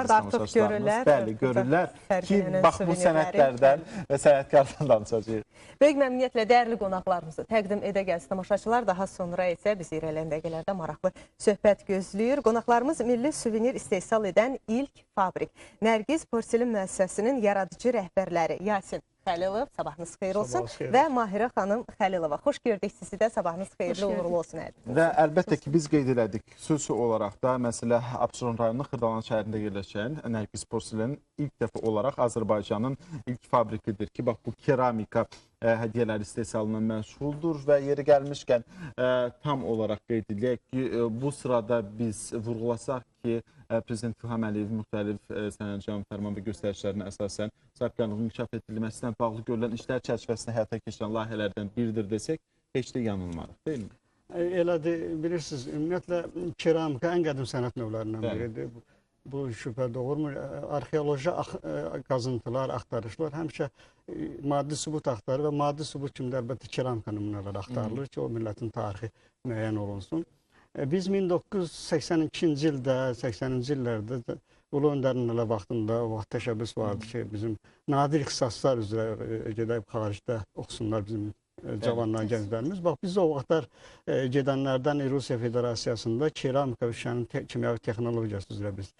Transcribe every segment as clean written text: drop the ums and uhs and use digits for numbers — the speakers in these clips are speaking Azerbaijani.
da artıq görürlər. Bəli, görürlər ki, bax bu sənətlərdən və sənətkardan danışacağıq. Böyük məmnuniyyətlə dəyərli qonaqlarımızı təqdim edə gəlsin tamaşaçılar. Daha sonra isə bizi irəliləyən dəqiqələrdə maraqlı söhbət gözləyir. Qonaqlarımız milli suvenir istehsal edən ilk fabrik Nərgiz Porselin müəssisəsinin yaradıcı rəhbərləri Yasin Xəlilov, sabahınız xeyir olsun, və Mahirə xanım Xəlilova. Xoş gördük sizi də, sabahınız xeyirli uğurlu olsun. Və əlbəttə ki, biz qeyd elədik, xüsusi olaraq da məsələ Abşeron rayonunun Xırdalan şəhərində yerləşən Nərgiz Porselin ilk dəfə olaraq Azərbaycanın ilk fabrikidir ki, bax bu keramika hədiyyələr istehsalına məşğuldur və yeri gəlmişkən tam olaraq qeyd edək ki, bu sırada biz vurğulasaq ki, Prezident İlham Əliyev müxtəlif sənəd fərman və göstərişlərinə əsasən sahibkarlığın inkişaf edilməsinə bağlı görülən işlər çərçivəsində həyata keçirilən layihələrdən biridir desək, heç də yanılmarıq, deyil mi? Elədir, bilirsiniz, ümumiyyətlə keramika ən qədim sənət növlərindən biridir. Bu şübhə doğurmur. Arxeoloji qazıntılar, axtarışlar həmişə maddi sübut axtarır və maddi sübut kimdə əlbəttə keramika nümunələri axtarılır ki, o millətin tarixi müəyyən olunsun. Biz 1982-ci ildə, 80-ci illərdə Ulu Öndərin elə vaxtında o vaxt təşəbbüs vardı ki, bizim nadir ixtisaslar üzrə gedib xaricdə oxusunlar bizim cavanlar, gənclərimiz. Bax, biz o vaxtlar gedənlərdən Rusiya Federasiyasında keramika və kimyəvi texnologiyası üzrə biz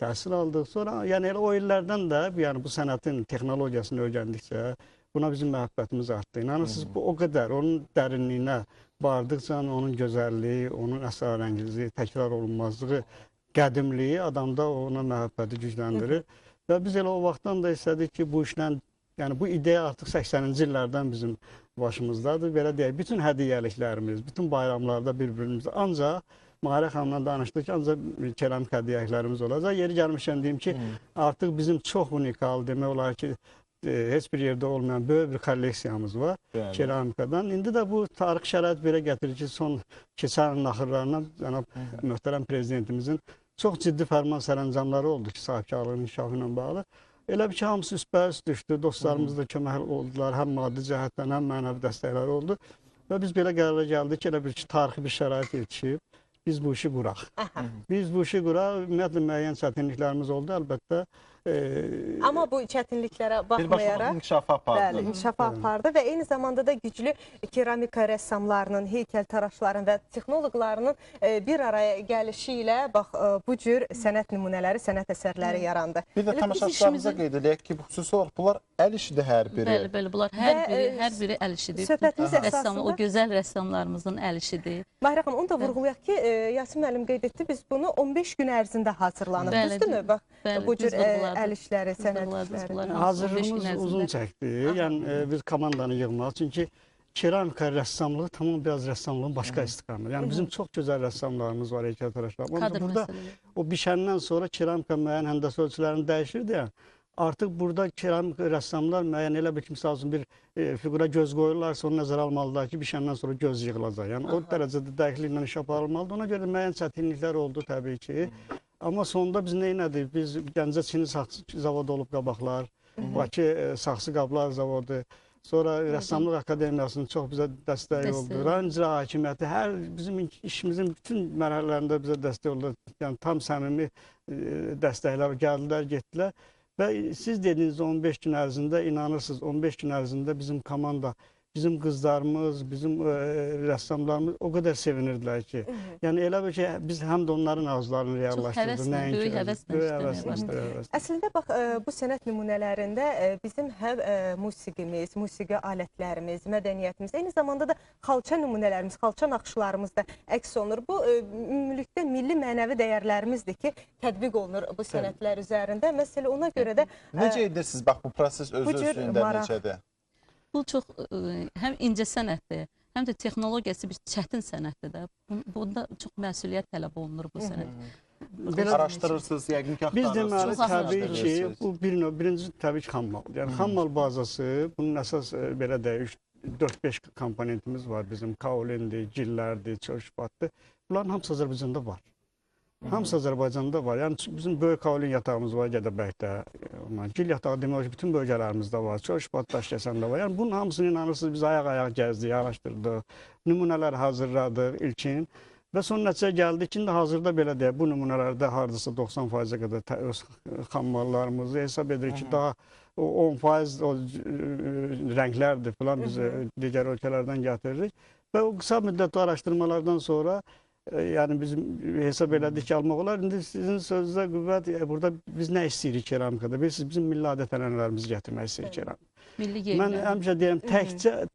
təhsil aldıq. Sonra, yəni elə o illərdən də bu sənətin texnologiyasını öyrəndikcə buna bizim məhəbbətimiz artdı. İnanırsınız, bu o qədər, onun dərinliyinə vardıqca onun gözəlliyi, onun əsrarəngizliyi, təkrar olunmazlığı, qədimliyi adamda ona məhəbbəti gücləndirir. Və biz elə o vaxtdan da istədik ki, bu işlə, yəni bu ideya artıq 80-ci illərdən bizim başımızdadır. Belə deyək, bütün hədiyyəliklərimiz, bütün bayramlarda bir-birimizdə ancaq Mahirə xanımla danışdıq ki, ancaq keramik hədiyyəliklərimiz olacaq. Yeri gəlmişən deyim ki, artıq bizim çox unikal, demək olar ki, heç bir yerdə olmayan böyük bir kolleksiyamız var keramikadan. İndi də bu tarix şərait belə gətirir ki, son keçən ilin axırlarından cənab möhtərəm prezidentimizin çox ciddi fərman sərəncamları oldu ki, sahibkarlığın inkişafı ilə bağlı. Elə bir ki, hamısı üst-bəüst düşdü. Dostlarımız da kömək oldular, həm maddi cəhətdən, həm mənəvi dəstəkləri oldu. Və biz belə qərara gəldik ki, elə bir ki, tarixi bir şərait yetişib, biz bu işi quraq. Biz bu işi quraq, ümumiyyətlə müəyyən çətinliklərimiz oldu, əlbəttə. Amma bu çətinliklərə baxmayaraq inkişafa apardı və eyni zamanda da güclü keramika rəssamlarının, heykəltaraşların və texnoloqlarının bir araya gəlişi ilə bu cür sənət nümunələri, sənət əsərləri yarandı. Bir də tamaşaçılarımıza qeyd edək ki, xüsusi olaraq bunlar əl işidir hər biri. Bəli, bunlar hər biri əl işidir. O gözəl rəssamlarımızın əl işidir. Mahirə xanım, onu da vurğulayaq ki, Yasin müəllim qeyd etdi, biz bunu 15 gün ərzində hazırlanıb. Düzdürmü? Bax, bu cür əl işləri, sənət işləri. Hazırlığımız uzun çəkdi. Yəni, biz komandanı yığmaq. Çünki keramika rəssamlığı tamam biraz rəssamlığın başqa istiqamı. Yəni, bizim çox gözəl rəssamlarımız var, heykəltaraşlar. Burada o bişəndən sonra keramika müəyyən həndəsə ölçülərini dəyişirdi ya. Artıq burada keramik rəssamlar müəyyən elə bir ki, misal üçün bir fiqura göz qoyurlarsa, onu nəzərə almalıdır ki, bişəndən sonra göz yığılacaq. Yəni, o dərəcədə dəqiqliklə iş aparılmalıdır. Ona görə müəyyən çətinliklər oldu təbii ki. Amma sonunda biz neynədik? Biz Gəncə Çini saxsı zavodu olub qabaqlar, Bakı saxsı qablar zavodu, sonra Rəssamlıq Akademiyasının çox bizə dəstəyi oldu. Rayon İcra Hakimiyyəti bizim işimizin bütün mərhələlərində bizə dəstək oldu. Yəni, tam səmimi dəstəklər gəldilər, getdilər. Və siz dediyiniz 15 gün ərzində, inanırsınız, 15 gün ərzində bizim komanda, bizim qızlarımız, bizim rəssamlarımız o qədər sevinirdilər ki. Yəni, elə bir ki, biz həm də onların arzularını reallaşdırdıq. Böyük həvəslə. Əslində, bax, bu sənət nümunələrində bizim həm musiqimiz, musiqi alətlərimiz, mədəniyyətimiz, eyni zamanda da xalça nümunələrimiz, xalça naxışlarımız da əks olunur. Bu, ümumilikdə milli mənəvi dəyərlərimizdir ki, tətbiq olunur bu sənətlər üzərində. Məsələ ona görə də... Necə edirsiniz, bax, bu proses özü özündə necədir? Bu çox həm incə sənətdir, həm də texnologiyası bir çətin sənətdir də. Bunda çox məsuliyyət tələb olunur bu sənət. Araşdırırsınız, yəqin ki, biz deməli, təbii ki, bu birinci təbii ki, xammal. Yəni, xammal bazası, bunun əsas belə deyək, 4-5 komponentimiz var bizim. Kaolindir, gillərdir, çölşbatdır. Bunların hamısı Azərbaycanda var. Hamısı Azərbaycanda var. Yəni, bizim böyük kaolin yatağımız var Gədəbəkdə. Gil yatağı demək ki, bütün bölgələrimizdə var. Çölşbat Daşkəsəndə var. Yəni, bunun hamısını inanırsınız, biz ayaq-ayaq gəzdik, araşdırdıq, nümunələr hazırladıq ilkin. Və son nəticə gəldi ki, indi hazırda belə deyək, bu nümunələrdə hardasa 90%-ə qədər öz xam mallarımızı hesab edirik ki, daha 10% o rənglərdir filan biz digər ölkələrdən gətiririk. Və o qısa müddətli araşdırmalardan sonra yəni biz hesab elədik ki, almaq olar. İndi sizin sözünüzə qüvvət, burada biz nə istəyirik keramikada? Bilirsiniz, bizim milli adət-ənənələrimizi gətirmək istəyirik keramikada. Milli Mən geyimlər. həmişə deyirəm,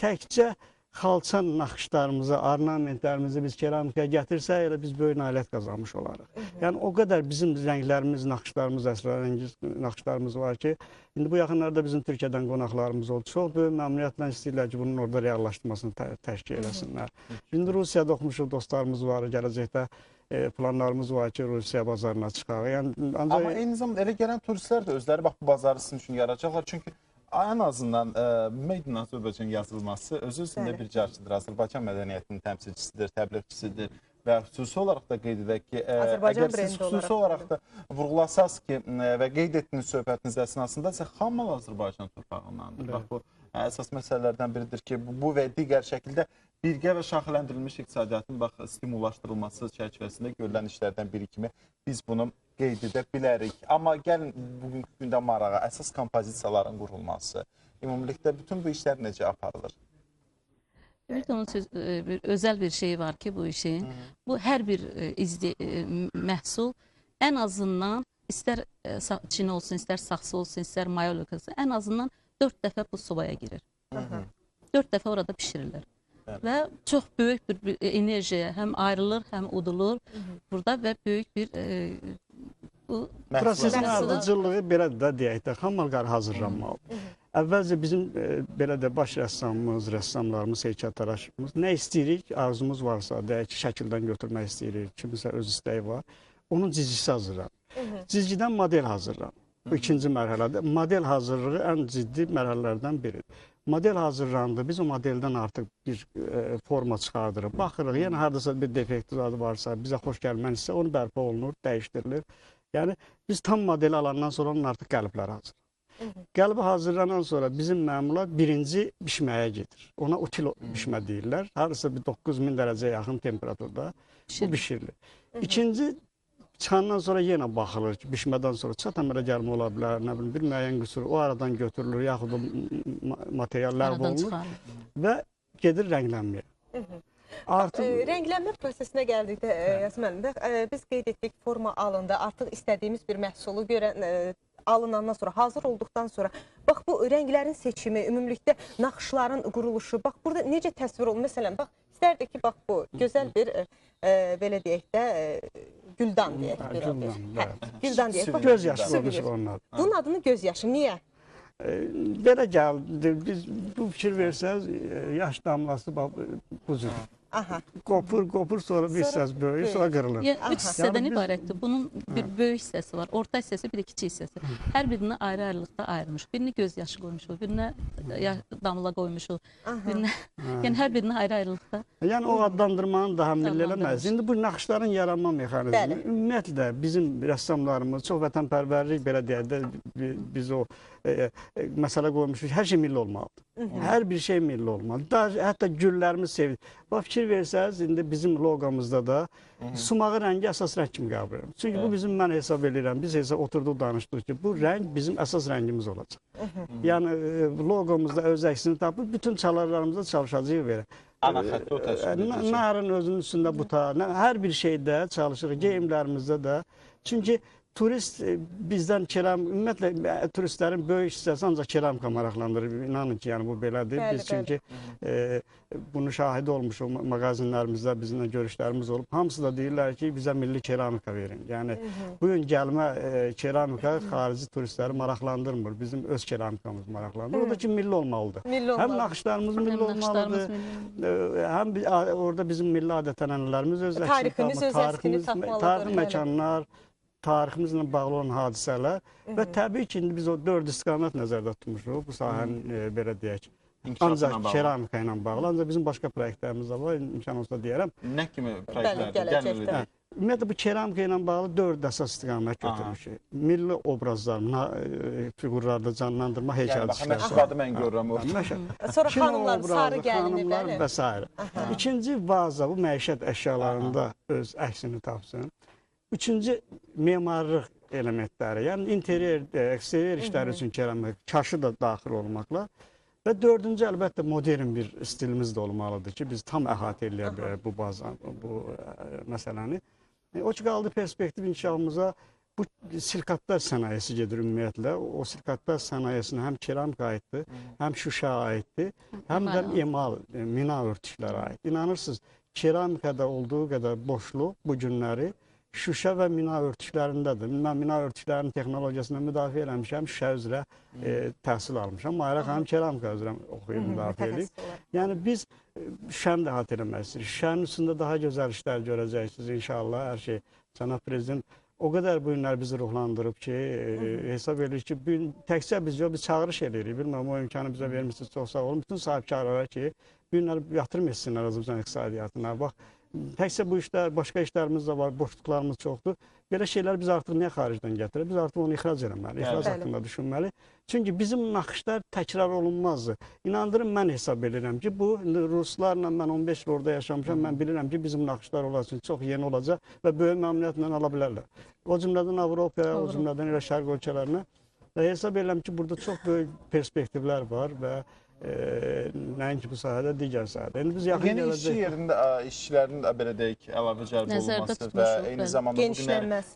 təkcə xalça naxışlarımızı, ornamentlərimizi biz keramikaya gətirsək, elə biz böyük nailiyyət qazanmış olarıq. Yəni o qədər bizim rənglərimiz, naxışlarımız, əsrarəngiz naxışlarımız var ki, indi bu yaxınlarda bizim Türkiyədən qonaqlarımız oldu. Çox böyük məmnuniyyətlə istəyirlər ki, bunun orada reallaşdırmasını təşkil eləsinlər. İndi Rusiyada oxumuşuq dostlarımız var, gələcəkdə planlarımız var ki, Rusiya bazarına çıxaq. Yəni, Amma eyni zamanda elə gələn turistlər də özləri bax bu bazarı sizin üçün yaradacaqlar. Çünki ən azından Made in Azərbaycan yazılması özü-özündə bir carçıdır. Azərbaycan mədəniyyətinin təmsilçisidir, təbliğçisidir və xüsusi olaraq da qeyd edək ki, əgər siz xüsusi olaraq da vurğulasaz ki və qeyd etdiyiniz söhbətiniz əsnasında isə xam mal Azərbaycan torpağındandır. Bax, bu əsas məsələlərdən biridir ki, bu və digər şəkildə birgə və şaxələndirilmiş iqtisadiyyatın stimullaşdırılması çərçivəsində görülən işlərdən biri kimi biz bunu qeyd edə bilərik. Amma gəlin bugünkü gündə marağa əsas kompozisiyaların qurulması, ümumilikdə bütün bu işlər necə aparılır? Bir də onun özəl bir şey var ki, bu işin. Bu hər bir məhsul ən azından istər Çin olsun, istər saxsı olsun, istər mayolika olsun, ən azından 4 dəfə bu sobaya girir. 4 dəfə orada pişirilir. Və çox böyük bir enerjiyə həm ayrılır, həm udulur burada və böyük bir prosesin ardıcılığı belə də deyək də, xam mal hazırlanmalıdır. Əvvəlcə bizim belə də baş rəssamımız, rəssamlarımız, heykəltaraşımız nə istəyirik, arzumuz varsa, deyək ki, şəkildən götürmək istəyirik, kimisə öz istəyi var, onun cizgisi hazırlanır. Cizgidən model hazırlanır. Bu ikinci mərhələdə. Model hazırlığı ən ciddi mərhələlərdən biridir. Model hazırlandı, biz o modeldən artıq bir forma çıxardırıq, baxırıq, yəni haradasa bir defekti varsa, bizə xoş gəlmənizsə, onu bərpa olunur, dəyişdirilir. Yəni, biz tam modeli alandan sonra onun artıq qəlbləri hazır. Qəlbi hazırlanan sonra bizim məmulat birinci bişməyə gedir. Ona util bişmə deyirlər. Haradasa bir 9000 dərəcəyə yaxın temperaturda bu bişirilir. İkinci çıxandan sonra yenə baxılır ki, bişmədən sonra çatan belə gəlmə ola bilər, nə bilim, bir müəyyən qüsur o aradan götürülür, yaxud o material ləğv olunur və gedir rənglənməyə. Rənglənmə prosesinə gəldikdə, Yasemin müəllim, biz qeyd etdik, forma alındı, artıq istədiyimiz bir məhsulu alınandan sonra, hazır olduqdan sonra, bax bu rənglərin seçimi, ümumilikdə naxışların quruluşu, bax burada necə təsvir olunur? Məsələn, bax, istərdik ki, bax bu gözəl bir, belə deyək də, güldan deyək. Güldan deyək. Göz yaşı olmuşuq onun adı. Bunun adını göz yaşı, niyə? Belə gəldi, biz bu fikir versəz, yaş damlası bu cür. Qopur, sonra bir hissəs böyük, sonra qırılır. 3 hissədən ibarətdir. Bunun bir böyük hissəsi var, orta hissəsi, bir də kiçik hissəsi. Hər birini ayrı-ayrılıqda ayırmış. Birini göz yaşı qoymuşuq, birinə damla qoymuşuq, yəni hər birini ayrı-ayrılıqda. Yəni o adlandırmanı daha milli eləməz. İndi bu naxışların yaranma mexanizmi, ümumiyyətlə bizim rəssamlarımız, çox vətənpərvərlik belə deyək də, biz o məsələ qoymuşuz, hər şey milli olmalıdır. Hər bir şey milli olmalıdır. Hətta güllərimiz sevilir. Bax, fikir versəz, indi bizim loqomuzda da sumağı rəngi əsas rəng kimi qəbul edirəm. Çünki bu bizim, mən hesab edirəm, biz oturduq, danışdıq ki, bu rəng bizim əsas rəngimiz olacaq. Yəni, loqomuzda öz əksini tapıb, bütün çalarlarımızda çalışacağıq verək. Ana xətti o təşkil edəcək. Narın özünün üstündə buta, hər bir şeydə çalışırıq, geyimlərimizdə də. Çünki turist bizdən ümumiyyətlə turistlərin böyük hissəsi ancaq keramika maraqlandırır. İnanın ki, yəni bu belədir. Biz çünki bunu şahid olmuşuq mağazinlərimizdə, bizimlə görüşlərimiz olub. Hamısı da deyirlər ki, bizə milli keramika verin. Yəni, bugün gəlmə keramika xarici turistləri maraqlandırmır. Bizim öz keramikamız maraqlandırır. O da ki, milli olmalıdır. Həm naxışlarımız milli olmalıdır, həm orada bizim milli adət-ənənələrimiz öz əksini tapmalıdır. Tarixi məkanlar, tariximizlə bağlı olan hadisələr və təbii ki, indi biz o 4 istiqamət nəzərdə tutmuşuq bu sahənin, belə deyək, Ancaq keramika ilə bağlı. Ancaq bizim başqa proyektlərimiz də var. İmkan olsa deyərəm. Nə kimi proyektlərdir? gələcəkdə. Ümumiyyətlə bu keramika ilə bağlı 4 əsas istiqamət götürmüşük. Milli obrazlar, fiqurlarda canlandırma, heykəl Yəni, məşqadı mən görürəm orada. Sonra xanımlar, sarı gəlini, xanımlar bəli. və s. İkinci vaza, bu məişət əşyalarında öz əksini tapsın. Üçüncü memarlıq elementləri, yəni interior, eksteryer işləri üçün keramika, kaşı da daxil olmaqla. Və dördüncü, əlbəttə, modern bir stilimiz də olmalıdır ki, biz tam əhatə eləyək bu məsələni. O ki, qaldı perspektiv inkişafımıza bu sirkatlar sənayesi gedir ümumiyyətlə. O sirkatlar sənayesinə həm keramika aiddir, həm şüşə aiddir, həm də emal, mina örtüklərə aid. İnanırsınız, keramikada olduğu qədər boşluq bu günləri şüşə və mina örtüklərindədir. Mən mina örtüklərinin texnologiyasını müdafiə eləmişəm, şüşə üzrə təhsil almışam. Mayra xanım keramika üzrə oxuyub müdafiə edib. Yəni biz şüşəni də əhatə eləmək istəyirik. Şüşənin üstündə daha gözəl işlər görəcəksiniz inşallah. Hər şey Cənab Prezident o qədər bu günlər bizi ruhlandırıb ki, hesab edirik ki, təkcə biz çağırış edirik. Bilməm, o imkanı bizə vermişsiniz, çox sağ olun. Bütün sahibkarlara ki, bu günlər yatırım etsinlər Azərbaycan iqtisadiyyatına. Bax, təkcə bu işlər, başqa işlərimiz də var, boşluqlarımız çoxdur. Belə şeylər biz artıq niyə xaricdən gətirir? Biz artıq onu ixrac eləməli, ixrac haqqında düşünməli. Çünki bizim naxışlar təkrar olunmazdır. İnandırın, mən hesab edirəm ki, bu ruslarla mən 15 il orada yaşamışam, mən bilirəm ki, bizim naxışlar olacaq, çox yeni olacaq və böyük məmnuniyyətlə ala bilərlər. O cümlədən Avropaya, o cümlədən elə şərq ölkələrinə və hesab edirəm ki, burada çox böyük perspektivlər var və nəinki bu sahədə, digər sahədə. Yeni işçi yerində işçilərin belə deyək, əlavə cəlb olunması və eyni zamanda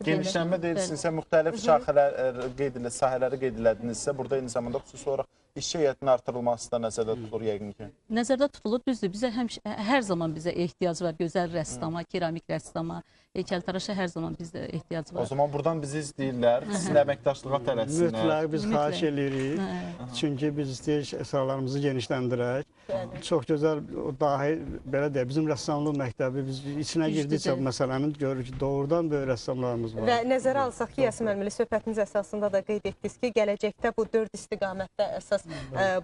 genişlənmə deyilsinizsə, müxtəlif sahələri qeyd elədinizsə, burada eyni zamanda xüsusi olaraq işçi heyətinin artırılması da nəzərdə tutulur yəqin ki. Nəzərdə tutulur, düzdür. Bizə hər zaman bizə ehtiyac var. Gözəl rəssama, keramik rəssama, heykəltaraşa hər zaman bizdə ehtiyac var. O zaman buradan bizi izləyirlər, sizin əməkdaşlığa tələsinlər. Mütləq biz xahiş edirik. Çünki biz istəyirik əsərlərimizi genişləndirək. Çox gözəl, dahi belə deyək, bizim rəssamlıq məktəbi, biz içinə girdikcə məsələnin görürük ki, doğrudan böyük rəssamlarımız var. Və nəzərə alsaq ki, Yasemin müəllim, söhbətiniz əsasında da qeyd etdiniz ki, gələcəkdə bu 4 istiqamətdə əsas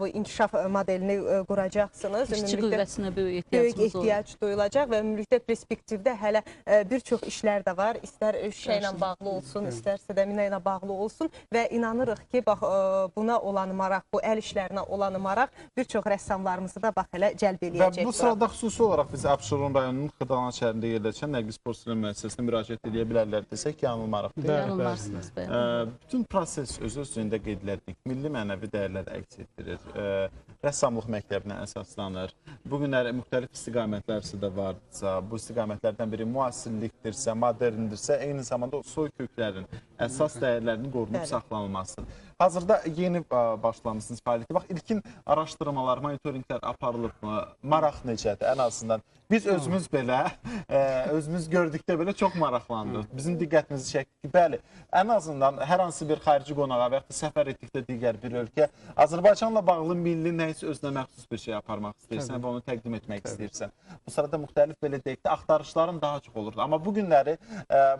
bu inkişaf modelini quracaqsınız. İşçi qüvvəsinə böyük ehtiyac duyulacaq və ümumilikdə perspektivdə hələ bir çox işlər də var. İstər şüşə ilə bağlı olsun, istərsə də mina ilə bağlı olsun və inanırıq ki, bax buna olan maraq, bu əl işlərinə olan maraq bir çox rəssamlarımızı da bax elə cəlb eləyəcək. Və bu sırada xüsusi olaraq biz Abşeron rayonunun Xırdalan şəhərində yerləşən Nərgiz Porselən müəssisəsinə müraciət edə bilərlər desək, yanılmaraqdır. Yanılmarsınız. Bütün proses özü-özlüyündə qeyd elədik. Milli mənəvi dəyərlər əks etdirir. Rəssamlıq məktəbinə əsaslanır. Bu günlər müxtəlif istiqamətlərsə də varsa, bu istiqamətlərdən biri müasirlikdirsə, moderndirsə, eyni zamanda soy köklərin əsas dəyərlərinin qorunub saxlanılması. Hazırda yeni başlamışsınız fəaliyyəti. Bax, ilkin araşdırmalar, monitoringlər aparılıb mı? Maraq necədir? Ən azından biz özümüz belə, özümüz gördükdə belə çox maraqlandıq. Bizim diqqətimizi çəkdik ki, bəli, ən azından hər hansı bir xarici qonağa və ya səfər etdikdə digər bir ölkə Azərbaycanla bağlı milli nəyisə özünə məxsus bir şey aparmaq istəyirsən və onu təqdim etmək istəyirsən. Bu sırada müxtəlif belə deyək də axtarışların daha çox olur. Amma bu günləri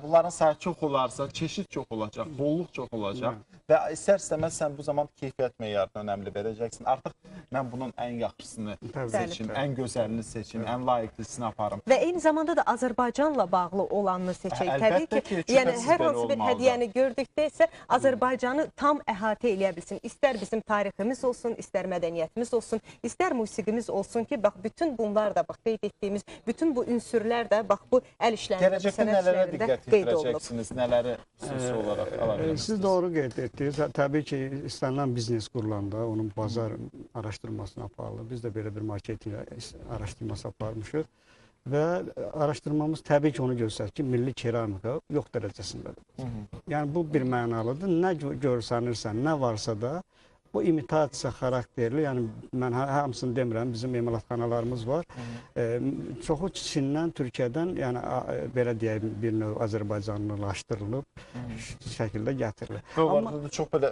bunların sayı çox olarsa, çeşid çox olacaq, bolluq çox olacaq və istər-istəməz sən bu zaman keyfiyyət meyarını önəmli verəcəksin. Artıq mən bunun ən yaxşısını seçim, ən gözəlini seçim, ən layiqlisini aparım. Və eyni zamanda da Azərbaycanla bağlı olanını seçək. Təbii ki, yəni hər hansı bir hədiyyəni gördükdə isə Azərbaycanı tam əhatə eləyə bilsin. İstər bizim tariximiz olsun, istər mədəniyyətimiz olsun, istər musiqimiz olsun ki, bax bütün bunlar da bax qeyd etdiyimiz bütün bu ünsürlər də bax bu əl işlərində, gələcəkdə nələrə diqqət yetirəcəksiniz, nələri xüsusi olaraq ala biləcəksiniz? Siz doğru qeyd etdiniz. Təbii ki, istənilən biznes qurulanda onun bazar araşdırmasını aparılır. Biz də belə bir marketing araşdırması aparmışıq. Və araşdırmamız təbii ki, onu göstərir ki, milli keramika yox dərəcəsindədir. Yəni, bu bir mənalıdır. Nə görsənirsən, nə varsa da bu imitasiya xarakterli, yəni mən hamısını demirəm, bizim emalatxanalarımız var. Çoxu Çindən, Türkiyədən, yəni belə deyək, bir növ Azərbaycanlılaşdırılıb şəkildə gətirilir. Amma çox belə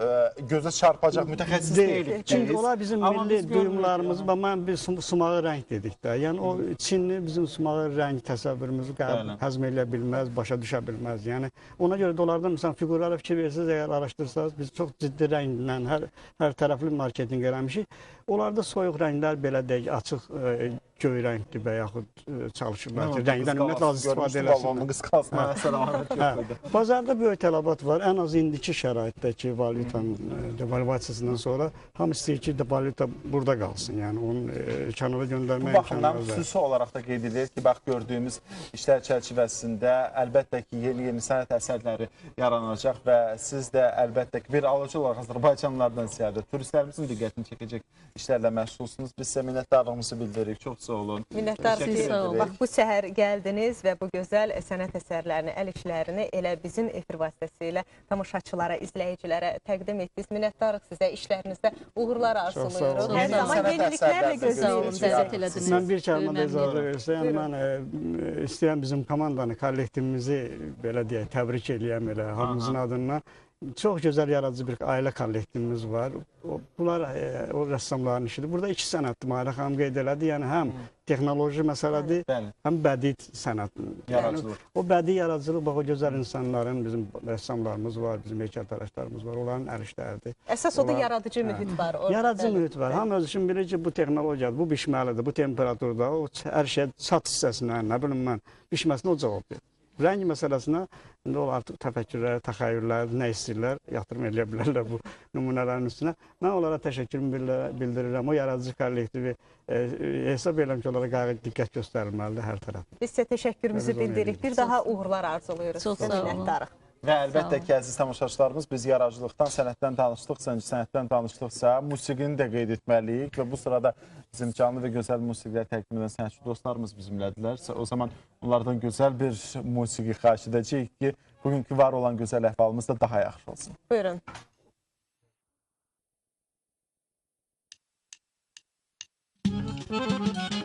gözə çarpacaq mütəxəssis deyilik. Çünki onlar bizim milli duyumlarımız, mən bir sumağı rəng dedik də. Yəni o Çinli bizim sumağı rəng təsəvvürümüzü həzm eləyə bilməz, başa düşə bilməz. Yəni ona görə də onlardan məsələn fiqurlara fikir verirsiniz, əgər araşdırsanız, biz çox ciddi rənglə hər hər tərəfli marketinq eləmişik. Onlarda soyuq rənglər belə deyək, açıq göy rəngli və yaxud çalışırlar ki, rəngdən ümumiyyətlə az istifadə eləsinlər. Qısqasma səlahiyyət yoxdur. Bazarda böyük tələbat var. Ən az indiki şəraitdəki valyutanın devalvasiyasından sonra hamı istəyir ki, valyuta burada qalsın. Yəni onun kənara göndərmək Bu baxımdan xüsusi olaraq da qeyd edilir ki, bax gördüyümüz işlər çərçivəsində əlbəttə ki, yeni sənət əsərləri yaranacaq və siz də əlbəttə ki, bir alıcı olaraq Azərbaycanlılardan ziyade turistlərimizin diqqətini çəkəcək işlərlə məşğulsunuz. Biz sizə minnətdarlığımızı bildiririk. Çox sağ olun. Minnətdarıq ki, bax bu səhər gəldiniz və bu gözəl sənət əsərlərini, əl işlərini elə bizim efir vasitəsilə tamaşaçılara, izləyicilərə təqdim etdiniz. Minnətdarıq sizə, işlərinizdə uğurlar arzulayırıq. Hər zaman yeniliklərlə gözləyirik. Mən bir kəlmə də icazə versəm, mən istəyirəm bizim komandanı, kollektivimizi belə deyək, təbrik eləyəm elə hamımızın adından. Çox gözəl yaradıcı bir ailə kollektivimiz var. Bunlar o rəssamların işidir. Burada iki sənətdir, Mahirə xanım qeyd elədi. Yəni həm texnoloji məsələdir, həm bədii sənət. Yaradıcılıq. O bədii yaradıcılıq, bax o gözəl insanların, bizim rəssamlarımız var, bizim heykəltaraşlarımız var, onların əl işləridir. Əsas o da yaradıcı mühit var. Yaradıcı mühit var. Hamı öz üçün bilir ki, bu texnologiyadır, bu bişməlidir, bu temperaturda, o hər şey çat hissəsinə, nə bilim mən, bişməsinə o cavab verir. Rəng məsələsinə indi o artıq təfəkkürlər, təxəyyüllər, nə istəyirlər, yatırım eləyə bilərlər bu nümunələrin üstünə. Mən onlara təşəkkürümü bildirirəm. O yaradıcı kollektivi hesab edirəm ki, onlara qayğı diqqət göstərilməlidir hər tərəf. Biz sizə təşəkkürümüzü bildiririk. Bir daha uğurlar arzulayırıq. Çox sağ olun. Və əlbəttə ki, əziz tamaşaçılarımız, biz yaradıcılıqdan, sənətdən danışdıqsa, sənətdən danışdıqsa, musiqini də qeyd etməliyik və bu sırada bizim canlı və gözəl musiqilər təqdim edən sənətçi dostlarımız bizimlədirlər. O zaman onlardan gözəl bir musiqi xahiş edəcəyik ki, bugünkü var olan gözəl əhvalımız da daha yaxşı olsun. Buyurun. Müzik